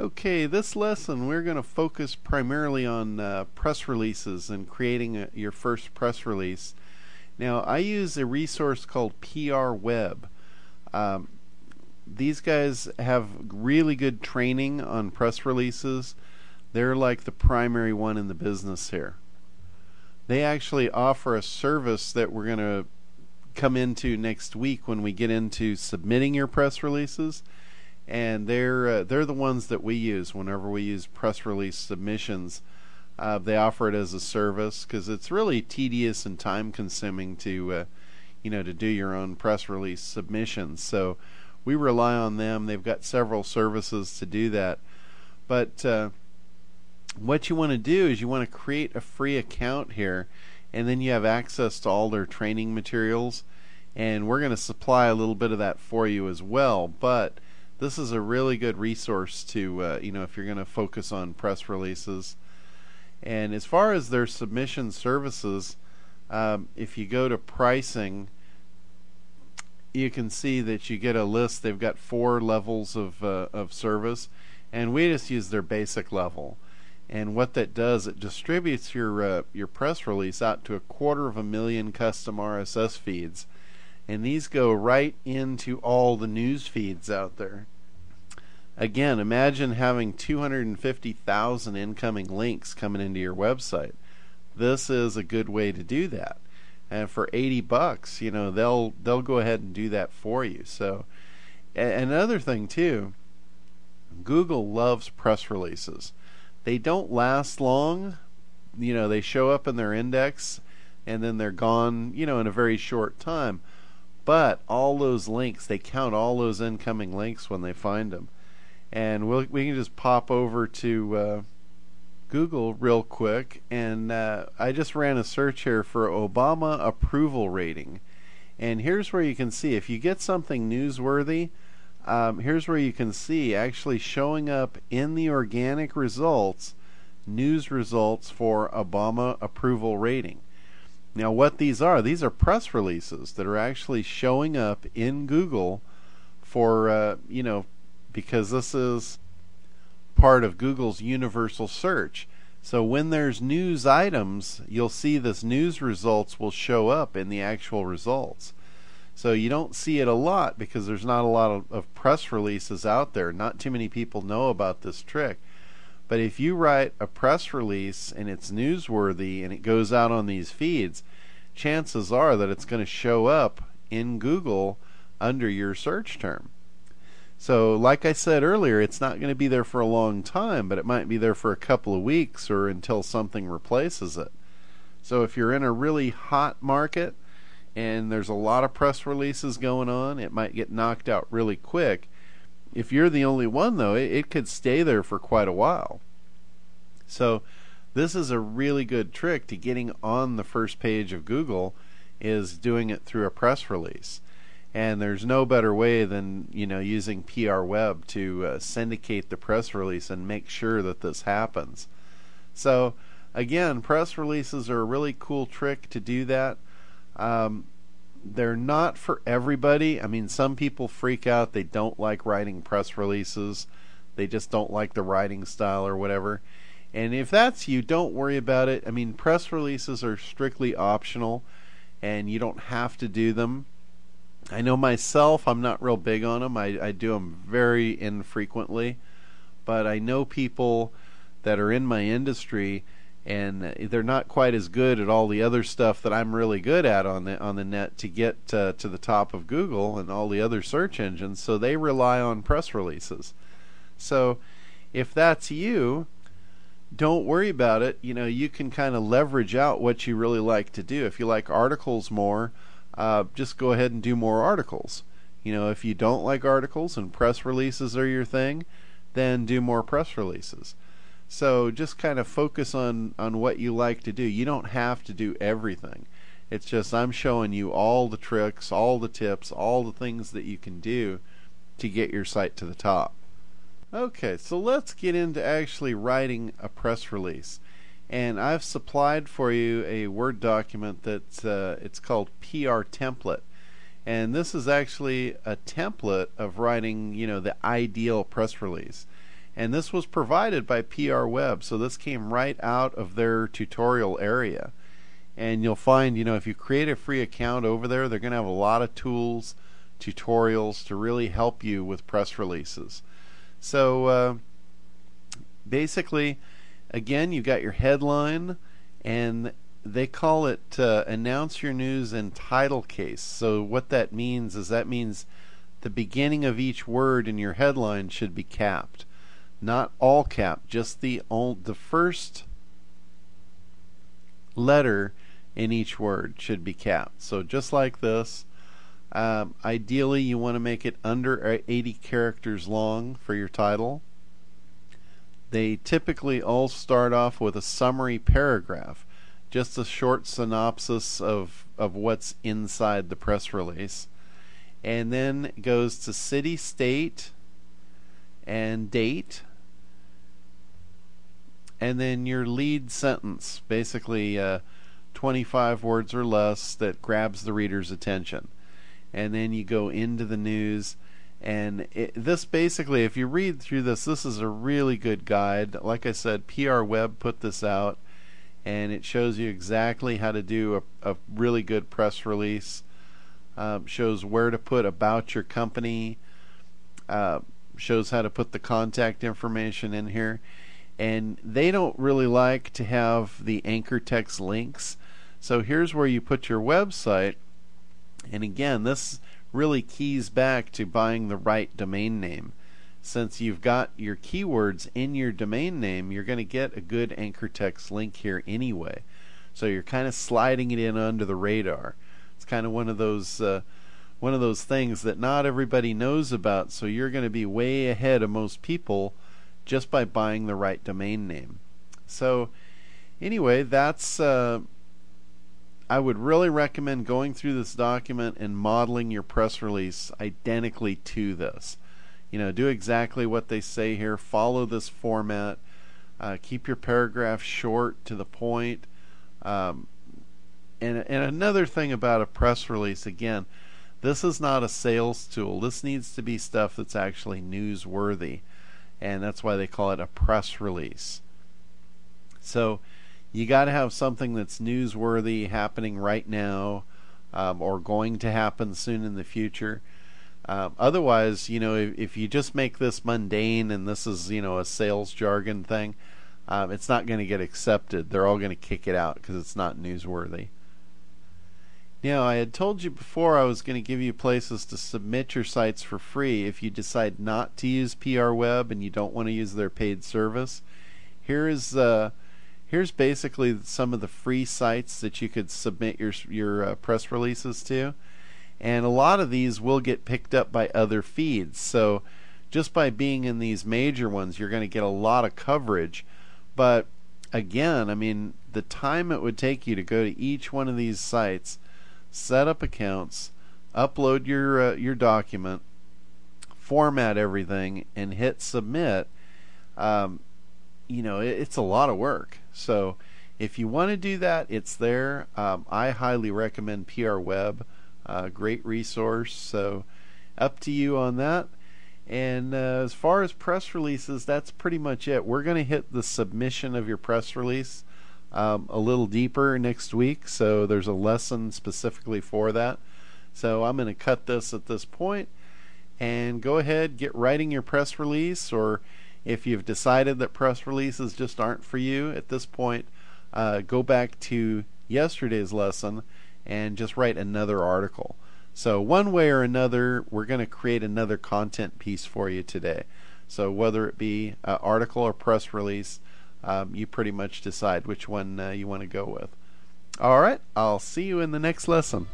Okay, this lesson we're going to focus primarily on press releases and creating your first press release. Now, I use a resource called PR Web. Um, these guys have really good training on press releases. They're like the primary one in the business here. They actually offer a service that we're going to come into next week when we get into submitting your press releases. And they're the ones that we use whenever we use press release submissions. They offer it as a service because it's really tedious and time consuming to to do your own press release submissions. So we rely on them. They've got several services to do that. But what you want to do is you want to create a free account here, and then you have access to all their training materials. And we're going to supply a little bit of that for you as well. But this is a really good resource to, if you're going to focus on press releases. And as far as their submission services, if you go to pricing, you can see that you get a list. They've got 4 levels of service, and we just use their basic level. And what that does, it distributes your press release out to 250,000 custom RSS feeds. And these go right into all the news feeds out there. Again, imagine having 250,000 incoming links coming into your website. This is a good way to do that. And for $80, they'll go ahead and do that for you. So, another thing too, Google loves press releases. They don't last long. They show up in their index and then they're gone, in a very short time. But all those links, they count all those incoming links when they find them. And we can just pop over to Google real quick, and I just ran a search here for Obama approval rating. And here's where you can see if you get something newsworthy, here's where you can see actually showing up in the organic results, news results for Obama approval rating. Now what these are press releases that are actually showing up in Google for, because this is part of Google's universal search. So when there's news items, you'll see this news results will show up in the actual results. So you don't see it a lot because there's not a lot of press releases out there. Not too many people know about this trick. But if you write a press release and it's newsworthy and it goes out on these feeds, chances are that it's going to show up in Google under your search term. So like I said earlier, it's not going to be there for a long time, but it might be there for a couple of weeks or until something replaces it. So if you're in a really hot market and there's a lot of press releases going on, it might get knocked out really quick. If you're the only one, though, it could stay there for quite a while. So this is a really good trick to getting on the first page of Google, is doing it through a press release. And there's no better way than using PR Web to syndicate the press release and make sure that this happens. So again, press releases are a really cool trick to do that. They're not for everybody. I mean, some people freak out. They don't like writing press releases. They just don't like the writing style or whatever. And if that's you, don't worry about it. I mean, press releases are strictly optional and you don't have to do them. I know myself, I'm not real big on them. I do them very infrequently. But I know people that are in my industry and they're not quite as good at all the other stuff that I'm really good at on the net to get to the top of Google and all the other search engines, so they rely on press releases. So if that's you, don't worry about it. You can kind of leverage out what you really like to do. If you like articles more, just go ahead and do more articles. If you don't like articles and press releases are your thing, then do more press releases. So just kind of focus on what you like to do. You don't have to do everything. It's just I'm showing you all the tricks, all the tips, all the things that you can do to get your site to the top. Okay, so let's get into actually writing a press release. And I've supplied for you a Word document that's it's called PR template. And this is actually a template of writing, the ideal press release. And this was provided by PR Web, so this came right out of their tutorial area. And you'll find, if you create a free account over there, they're going to have a lot of tools, tutorials to really help you with press releases. So basically, again, you got your headline, and they call it announce your news in title case. So what that means is the beginning of each word in your headline should be capped. Not all capped, just the first letter in each word should be capped. So just like this. Ideally, you want to make it under 80 characters long for your title. They typically all start off with a summary paragraph, just a short synopsis of what's inside the press release. And then it goes to city, state, and date. And then your lead sentence, basically 25 words or less, that grabs the reader's attention. And then you go into the news. And this basically, if you read through this is a really good guide. Like I said, PR Web put this out, and it shows you exactly how to do a really good press release. Shows where to put about your company, shows how to put the contact information in here. And they don't really like to have the anchor text links. So here's where you put your website. And again, this really keys back to buying the right domain name. Since you've got your keywords in your domain name, you're going to get a good anchor text link here anyway. So you're kind of sliding it in under the radar. It's kind of one of those things that not everybody knows about. So you're going to be way ahead of most people just by buying the right domain name. So anyway, that's I would really recommend going through this document and modeling your press release identically to this. Do exactly what they say here. Follow this format. Keep your paragraph short, to the point. And another thing about a press release, again, this is not a sales tool. This needs to be stuff that's actually newsworthy. And that's why they call it a press release. So you got to have something that's newsworthy, happening right now, or going to happen soon in the future. Otherwise, if you just make this mundane and this is, a sales jargon thing, it's not going to get accepted. They're all going to kick it out because it's not newsworthy. Now, I had told you before I was going to give you places to submit your sites for free if you decide not to use PR Web and you don't want to use their paid service. Here's basically some of the free sites that you could submit your press releases to. And a lot of these will get picked up by other feeds. So just by being in these major ones, you're going to get a lot of coverage. But again, the time it would take you to go to each one of these sites, set up accounts, upload your document, format everything, and hit submit, it's a lot of work. So if you want to do that, it's there. I highly recommend PR Web. Great resource. So up to you on that. And as far as press releases, that's pretty much it. We're going to hit the submission of your press release a little deeper next week. So there's a lesson specifically for that. So I'm going to cut this at this point and go ahead, get writing your press release. Or if you've decided that press releases just aren't for you at this point, go back to yesterday's lesson and just write another article. So one way or another, we're going to create another content piece for you today. So whether it be an article or press release, you pretty much decide which one you want to go with. All right, I'll see you in the next lesson.